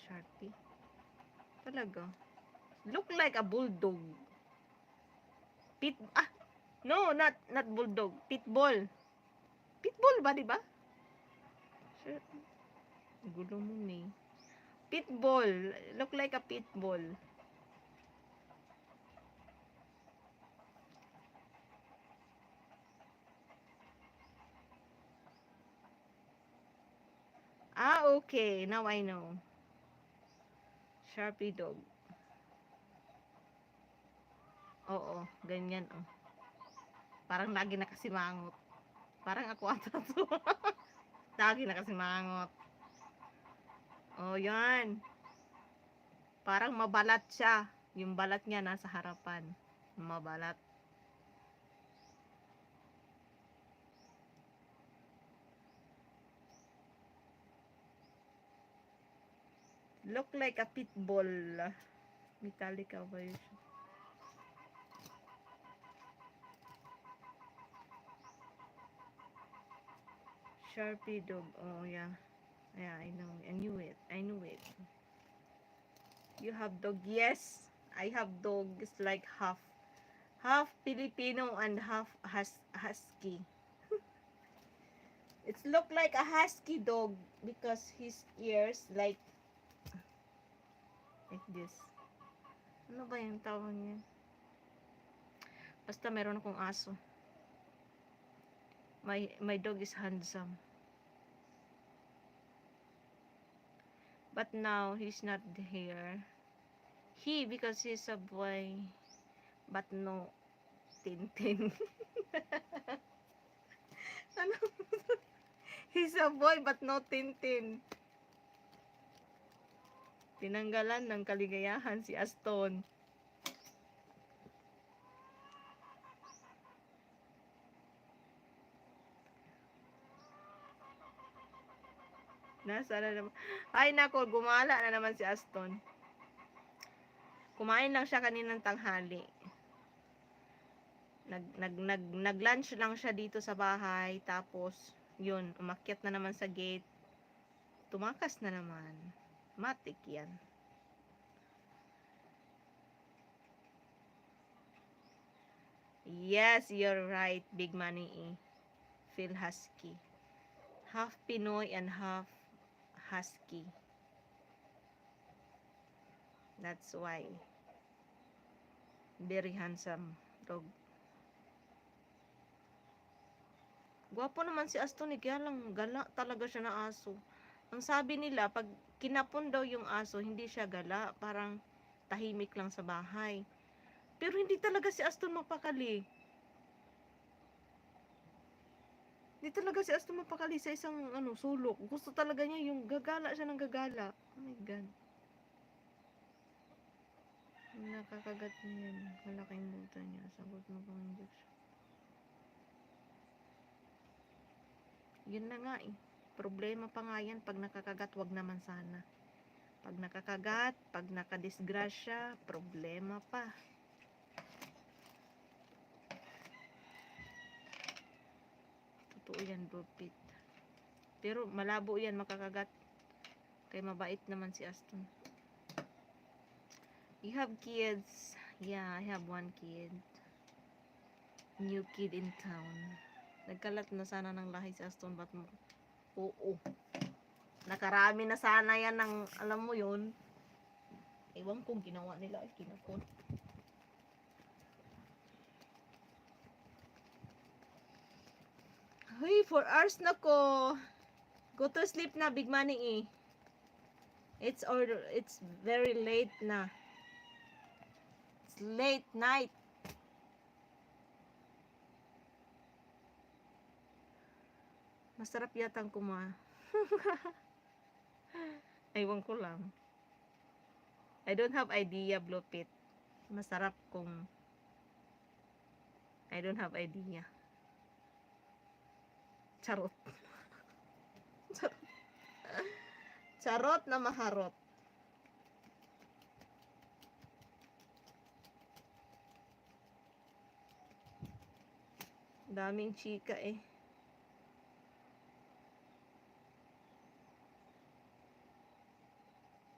Sharpie. Talaga. Look like a bulldog. No, not bulldog. Pitbull. Pitbull ba, di ba? Sure. Gulo mo, May. Pitbull. Look like a pitbull. Okay. Now I know. Sharpie dog. Oo, ganyan, oh. Parang lagi nakasimangot. Parang ako ata to. Lagi nakasimangot. Oh, yan. Parang mabalat siya. Yung balat niya nasa harapan. Mabalat. Look like a pitbull. Metallica version. Sharpie dog. Oh, yeah. Yeah, I know. I knew it. I knew it. You have dog. Yes. I have dog. It's like half Filipino and half husky. It's look like a husky dog because his ears like this. Ano ba yung tawag niya? Basta meron akong aso. My dog is handsome. But now he's not here. Because he's a boy. But no Tintin. Ano? He's a boy but no Tintin. Tinanggalan ng kaligayahan si Aston. Nasa na naman. Ay nako, gumala na naman si Aston. Kumain lang siya kaninang tanghali. Nag-lunch lang siya dito sa bahay. Tapos, yun, umakyat na naman sa gate. Tumakas na naman. Matik yan. Yes, you're right, Big Money E. Phil Husky. Half Pinoy and half Husky. That's why. Very handsome dog. Gwapo naman si Aston, kaya lang gala talaga siya na aso. Ang sabi nila, pag kinapon daw yung aso, hindi siya gala, parang tahimik lang sa bahay. Pero hindi talaga si Aston mapakali. Hindi talaga si Aston mapakali sa isang sulok. Gusto talaga niya yung gagala siya ng gagala. Oh my God. Nakakagat niya yan. Malaking buta niya. Sagot mo pang injection. Yun na nga eh. Problema pa nga yan. Pag nakakagat, wag naman sana. Pag nakakagat, pag nakadisgrasya, problema pa. Totoo yan, Brupit. Pero malabo yan makakagat. Kaya mabait naman si Aston. You have kids? Yeah, I have one kid. New kid in town. Nagkalat na sana ng lahi si Aston. Ba't mo? Oo. Nakarami na sana yan ng, alam mo yun. Ewan kung ginawa nila. Ay, kinakot. Hey, 4 hours na ko. Go to sleep na, Big Money eh. It's very late na. It's late night. Masarap yatang Ewan ko lang. I don't have idea, Blupit. Masarap kung I don't have idea. Charot. Charot. Charot na maharot. Daming chika eh.